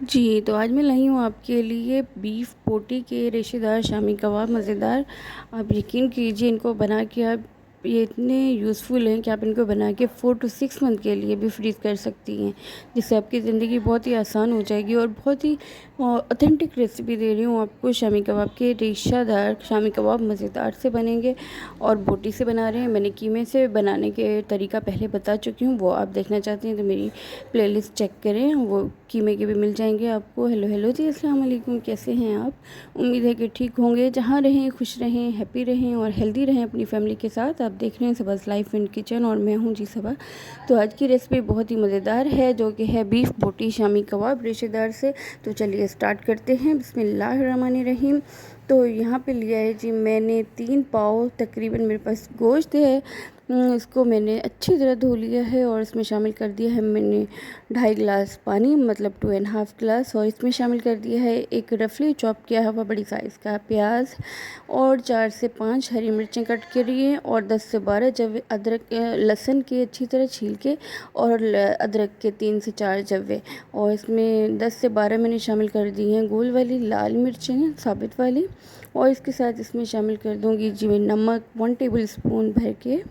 जी, तो आज मैं लाई हूँ आपके लिए बीफ बोटी के रेशेदार शामी कबाब मज़ेदार। आप यकीन कीजिए इनको बना के आप ये इतने यूज़फुल हैं कि आप इनको बना के 4 टू 6 मंथ के लिए भी फ्रीज़ कर सकती हैं, जिससे आपकी ज़िंदगी बहुत ही आसान हो जाएगी। और बहुत ही ऑथेंटिक रेसिपी दे रही हूँ आपको शामी कबाब के। रेशेदार शामी कबाब मज़ेदार से बनेंगे और बोटी से बना रहे हैं। मैंने कीमे से बनाने के तरीका पहले बता चुकी हूँ, वो आप देखना चाहते हैं तो मेरी प्लेलिस्ट चेक करें, वो कीमे के भी मिल जाएंगे आपको। हेलो जी, अस्सलाम वालेकुम, कैसे हैं आप? उम्मीद है कि ठीक होंगे। जहाँ रहें खुश रहें, हैप्पी रहें और हेल्दी रहें अपनी फैमिली के साथ। आप देख रहे हैं सबज़ लाइफ एंड किचन और मैं हूँ जी सबा। तो आज की रेसिपी बहुत ही मज़ेदार है, जो कि है बीफ बोटी शामी कबाब रेशेदार से। तो चलिए स्टार्ट करते हैं। बिस्मिल्लाहिर्रहमानिर्रहीम। तो यहाँ पे लिया है जी मैंने 3 पाव तकरीबन मेरे पास गोश्त है। इसको मैंने अच्छी तरह धो लिया है और इसमें शामिल कर दिया है मैंने 2.5 गिलास पानी, मतलब 2.5 गिलास। और इसमें शामिल कर दिया है एक रफली चॉप किया हुआ बड़ी साइज़ का प्याज और 4 से 5 हरी मिर्चें कट करी हैं और 10 से 12 जवे अदरक लहसुन के अच्छी तरह छील के, और अदरक के 3 से 4 जवे। और इसमें 10 से 12 मैंने शामिल कर दी हैं गोल वाली लाल मिर्चें साबित वाली। और इसके साथ इसमें शामिल कर दूँगी जी मैं नमक 1 टेबल स्पून भर के,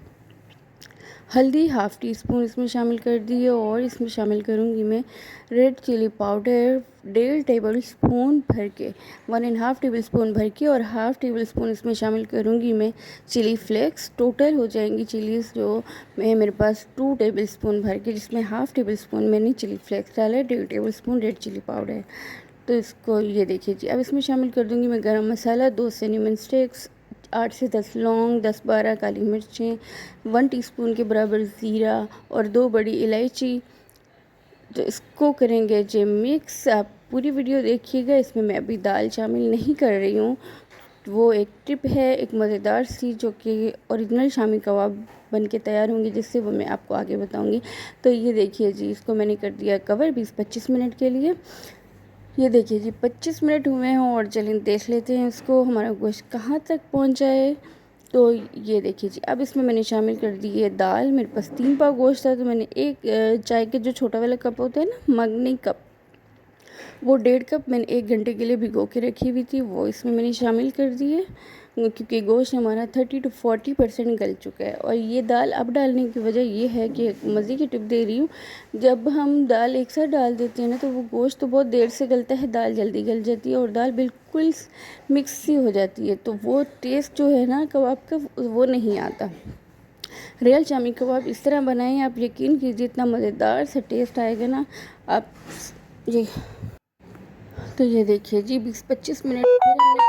हल्दी हाफ़ टी स्पून इसमें शामिल कर दी है। और इसमें शामिल करूँगी मैं red chili powder 1.5 tablespoon भर के, 1.5 टेबल स्पून भर के। और हाफ़ टेबल स्पून इसमें शामिल करूँगी मैं चिली फ्लेक्स। टोटल हो जाएंगी चिलीज़ जो है मेरे पास 2 टेबल स्पून भर के, जिसमें हाफ़ टेबल स्पून मैंने चिली फ्लेक्स डाला है, 1.5 tablespoon red chili powder. तो इसको ये देखिए जी। अब इसमें शामिल कर दूँगी मैं गरम मसाला 2 सिनेमन स्टिक्स, 8 से 10 लौंग, 10-12 काली मिर्चें, 1 टीस्पून के बराबर ज़ीरा और 2 बड़ी इलायची। तो इसको करेंगे जी मिक्स। आप पूरी वीडियो देखिएगा, इसमें मैं अभी दाल शामिल नहीं कर रही हूँ। वो एक टिप है, एक मज़ेदार सी, जो कि ओरिजिनल शामी कबाब बन के तैयार होंगी, जिससे वो मैं आपको आगे बताऊँगी। तो ये देखिए जी, इसको मैंने कर दिया कवर 20-25 मिनट के लिए। ये देखिए जी 25 मिनट हुए हैं और चलिए देख लेते हैं इसको हमारा गोश्त कहाँ तक पहुँचा है। तो ये देखिए जी, अब इसमें मैंने शामिल कर दी है दाल। मेरे पास 3 पाव गोश्त था, तो मैंने एक चाय के जो छोटा वाला कप होता है ना, मग नहीं कप, वो 1.5 कप मैंने 1 घंटे के लिए भिगो के रखी हुई थी, वो इसमें मैंने शामिल कर दी है। क्योंकि गोश्त हमारा 30 टू 40% गल चुका है। और ये दाल अब डालने की वजह ये है कि मज़े की टिप दे रही हूँ, जब हम दाल एक साथ डाल देते हैं ना, तो वो गोश्त तो बहुत देर से गलता है, दाल जल्दी गल जाती है और दाल बिल्कुल मिक्स सी हो जाती है। तो वो टेस्ट जो है ना कबाब का, वो नहीं आता। रियल शामी कबाब इस तरह बनाएं, आप यकीन कीजिए इतना मज़ेदार सा टेस्ट आएगा ना। आप ये, तो ये देखिए जी 20-25 मिनट फिर हमने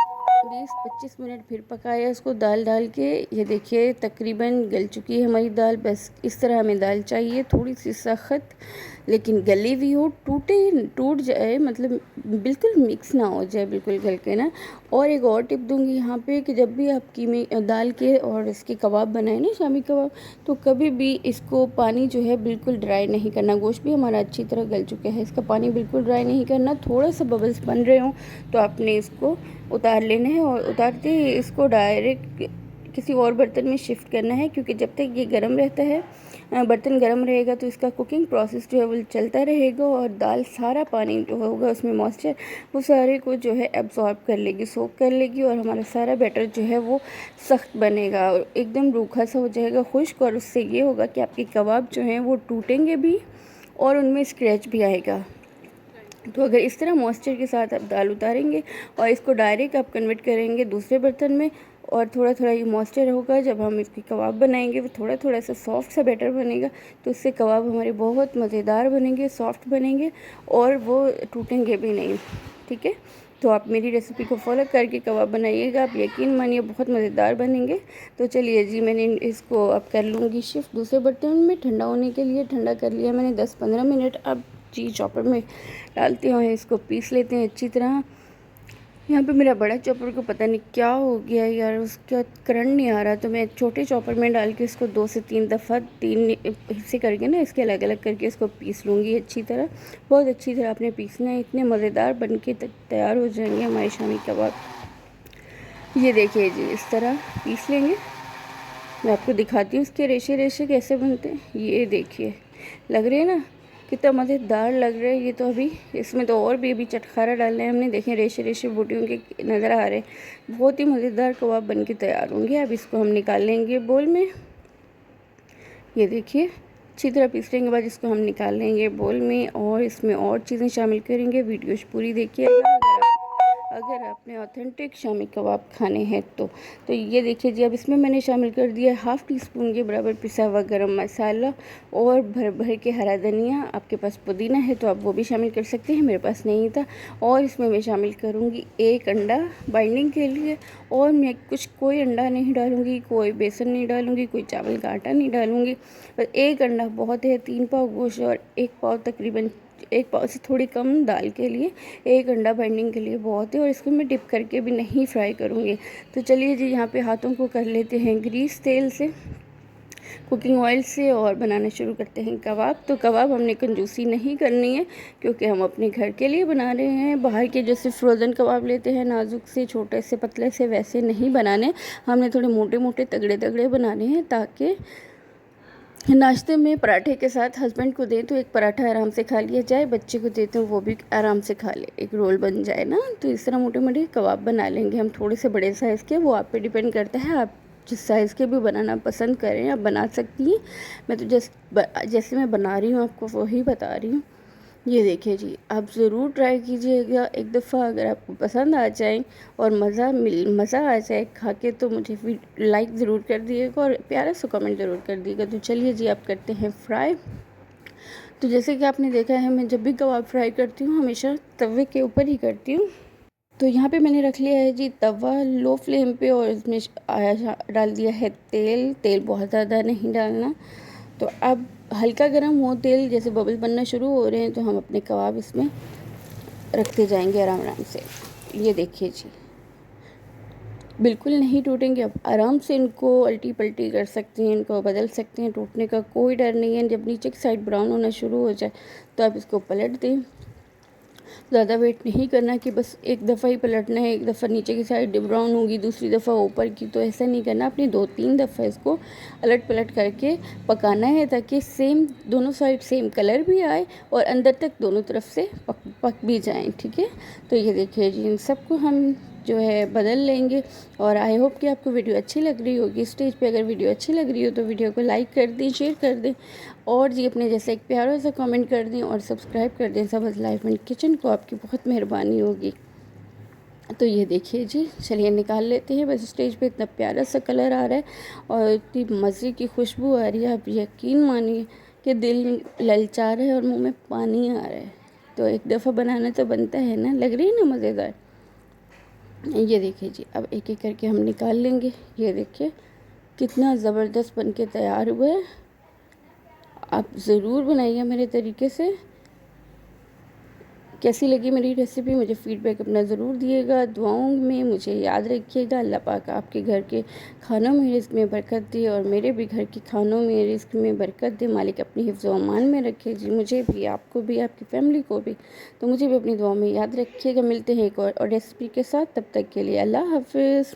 20-25 मिनट फिर पकाया इसको दाल डाल के। ये देखिए तकरीबन गल चुकी है हमारी दाल। बस इस तरह हमें दाल चाहिए, थोड़ी सी सख्त लेकिन गली हुई हो, टूट जाए, मतलब बिल्कुल मिक्स ना हो जाए, बिल्कुल गल के ना। और एक और टिप दूंगी यहाँ पे कि जब भी आप कीमे दाल के और इसके कबाब बनाए ना शामी कबाब, तो कभी भी इसको पानी जो है बिल्कुल ड्राई नहीं करना। गोश्त भी हमारा अच्छी तरह गल चुका है, इसका पानी बिल्कुल ड्राई नहीं करना। थोड़ा सा बबल्स बन रहे हों तो आपने इसको उतार लेना है, और उतारते ही इसको डायरेक्ट किसी और बर्तन में शिफ्ट करना है, क्योंकि जब तक ये गर्म रहता है, बर्तन गर्म रहेगा, तो इसका कुकिंग प्रोसेस जो है वो चलता रहेगा और दाल सारा पानी जो होगा उसमें मॉइस्चर, वो सारे को जो है एब्जॉर्ब कर लेगी, सोक कर लेगी। और हमारा सारा बैटर जो है वो सख्त बनेगा और एकदम रूखा सा हो जाएगा, खुश्क। और उससे ये होगा कि आपके कबाब जो हैं वो टूटेंगे भी और उनमें स्क्रैच भी आएगा। तो अगर इस तरह मॉइस्चर के साथ आप दाल उतारेंगे और इसको डायरेक्ट आप कन्वर्ट करेंगे दूसरे बर्तन में, और थोड़ा थोड़ा ये मॉइस्चर होगा, जब हम इसकी कबाब बनाएंगे वो थोड़ा थोड़ा सा सॉफ्ट सा बैटर बनेगा, तो इससे कबाब हमारे बहुत मज़ेदार बनेंगे, सॉफ्ट बनेंगे और वो टूटेंगे भी नहीं। ठीक है, तो आप मेरी रेसिपी को फॉलो करके कबाब बनाइएगा, आप यकीन मानिए बहुत मज़ेदार बनेंगे। तो चलिए जी, मैंने इसको अब कर लूँगी शिफ्ट दूसरे बर्तन में ठंडा होने के लिए। ठंडा कर लिया मैंने 10-15 मिनट। अब जी चॉपर में डालते हैं, इसको पीस लेते हैं अच्छी तरह। यहाँ पे मेरा बड़ा चॉपर को पता नहीं क्या हो गया यार, उसका करंट नहीं आ रहा, तो मैं छोटे चॉपर में डाल के इसको 2 से 3 दफ़ा 3 हिस्से करके ना, इसके अलग अलग करके इसको पीस लूँगी अच्छी तरह। बहुत अच्छी तरह आपने पीसना है, इतने मज़ेदार बन के तैयार हो जाएंगे हमारे शामी कबाब। ये देखिए जी, इस तरह पीस लेंगे। मैं आपको दिखाती हूँ इसके रेशे रेशे कैसे बनते हैं। ये देखिए, लग रहे हैं ना कितना मज़ेदार लग रहा है ये तो। अभी इसमें तो और भी अभी चटखारा डालना है हमने। देखें रेशे रेशे बूटियों के नज़र आ रहे हैं। बहुत ही मज़ेदार कबाब बन के तैयार होंगे। अब इसको हम निकाल लेंगे बोल में। ये देखिए अच्छी तरह पीसने के बाद इसको हम निकाल लेंगे बोल में और इसमें और चीज़ें शामिल करेंगे। वीडियो पूरी देखिएगा अगर आपने ऑथेंटिक शामी कबाब खाने हैं तो ये देखिए जी। अब इसमें मैंने शामिल कर दिया हाफ़ टी स्पून के बराबर पिसा हुआ गरम मसाला और भर भर के हरा धनिया। आपके पास पुदीना है तो आप वो भी शामिल कर सकते हैं, मेरे पास नहीं था। और इसमें मैं शामिल करूँगी 1 अंडा बाइंडिंग के लिए। और मैं कोई अंडा नहीं डालूँगी, कोई बेसन नहीं डालूँगी, कोई चावल का आटा नहीं डालूँगी। बस 1 अंडा बहुत है। 3 पाव गोश्त और 1 पाव तकरीबन 1 पाव से थोड़ी कम दाल के लिए 1 अंडा बाइंडिंग के लिए बहुत है। और इसको मैं डिप करके भी नहीं फ्राई करूँगी। तो चलिए जी यहाँ पे हाथों को कर लेते हैं ग्रीस तेल से, कुकिंग ऑयल से, और बनाना शुरू करते हैं कबाब। तो कबाब हमने कंजूसी नहीं करनी है क्योंकि हम अपने घर के लिए बना रहे हैं। बाहर के जैसे फ्रोज़न कबाब लेते हैं नाजुक से, छोटे से, पतले से, वैसे नहीं बनाने। हमने थोड़े मोटे मोटे तगड़े तगड़े बनाने हैं ताकि नाश्ते में पराठे के साथ हस्बैंड को दें तो एक पराठा आराम से खा लिया जाए, बच्चे को देते हैं वो भी आराम से खा ले, एक रोल बन जाए ना। तो इस तरह मोटे मोटे कबाब बना लेंगे हम, थोड़े से बड़े साइज़ के। वो आप पे डिपेंड करता है, आप जिस साइज़ के भी बनाना पसंद करें आप बना सकती हैं। मैं तो जैसे मैं बना रही हूँ आपको वही बता रही हूँ। ये देखिए जी, आप ज़रूर ट्राई कीजिएगा एक दफ़ा। अगर आपको पसंद आ जाए और मज़ा आ जाए खा के तो मुझे लाइक ज़रूर कर दिएगा और प्यारा सा कमेंट ज़रूर कर दिएगा। तो चलिए जी आप करते हैं फ्राई। तो जैसे कि आपने देखा है मैं जब भी कबाब फ्राई करती हूँ हमेशा तवे के ऊपर ही करती हूँ। तो यहाँ पे मैंने रख लिया है जी तवा लो फ्लेम पे और इसमें डाल दिया है तेल। तेल बहुत ज़्यादा नहीं डालना। तो अब हल्का गर्म हो तेल, जैसे बबल बनना शुरू हो रहे हैं तो हम अपने कबाब इसमें रखते जाएंगे आराम आराम से। ये देखिए जी बिल्कुल नहीं टूटेंगे। अब आराम से इनको अल्टी पल्टी कर सकते हैं, इनको बदल सकते हैं, टूटने का कोई डर नहीं है। जब नीचे की साइड ब्राउन होना शुरू हो जाए तो आप इसको पलट दें। ज़्यादा वेट नहीं करना कि बस एक दफ़ा ही पलटना है, एक दफ़ा नीचे की साइड ब्राउन होगी दूसरी दफ़ा ऊपर की, तो ऐसा नहीं करना। अपनी 2-3 दफ़ा इसको अलट पलट करके पकाना है ताकि सेम दोनों साइड सेम कलर भी आए और अंदर तक दोनों तरफ से पक भी जाएं। ठीक है, तो ये देखिए जी इन सबको हम जो है बदल लेंगे। और आई होप कि आपको वीडियो अच्छी लग रही होगी। स्टेज पे अगर वीडियो अच्छी लग रही हो तो वीडियो को लाइक कर दें, शेयर कर दें और जी अपने जैसे एक प्यारा सा कमेंट कर दें और सब्सक्राइब कर दें सबज़ लाइफ एंड किचन को, आपकी बहुत मेहरबानी होगी। तो ये देखिए जी, चलिए निकाल लेते हैं। बस स्टेज पे इतना प्यारा सा कलर आ रहा है और इतनी मज़े की खुशबू आ रही है, आप यकीन मानिए कि दिल ललचा रहा है और मुँह में पानी आ रहा है। तो एक दफ़ा बनाना तो बनता है ना, लग रही है ना मज़ेदार। ये देखिए जी अब एक एक करके हम निकाल लेंगे। ये देखिए कितना ज़बरदस्त बन के तैयार हुआ है। आप ज़रूर बनाइए मेरे तरीके से। कैसी लगी मेरी रेसिपी मुझे फ़ीडबैक अपना ज़रूर दिएगा। दुआओं में मुझे याद रखिएगा। अल्लाह पाक आपके घर के खानों में रिज़्क़ में बरकत दे और मेरे भी घर के खानों में रिज़्क़ में बरकत दे। मालिक अपनी हिफ्ज़ व अमान में रखे जी, मुझे भी, आपको भी, आपकी फ़ैमिली को भी। तो मुझे भी अपनी दुआ में याद रखिएगा। मिलते हैं एक और रेसिपी के साथ, तब तक के लिए अल्लाह हाफ़िज़।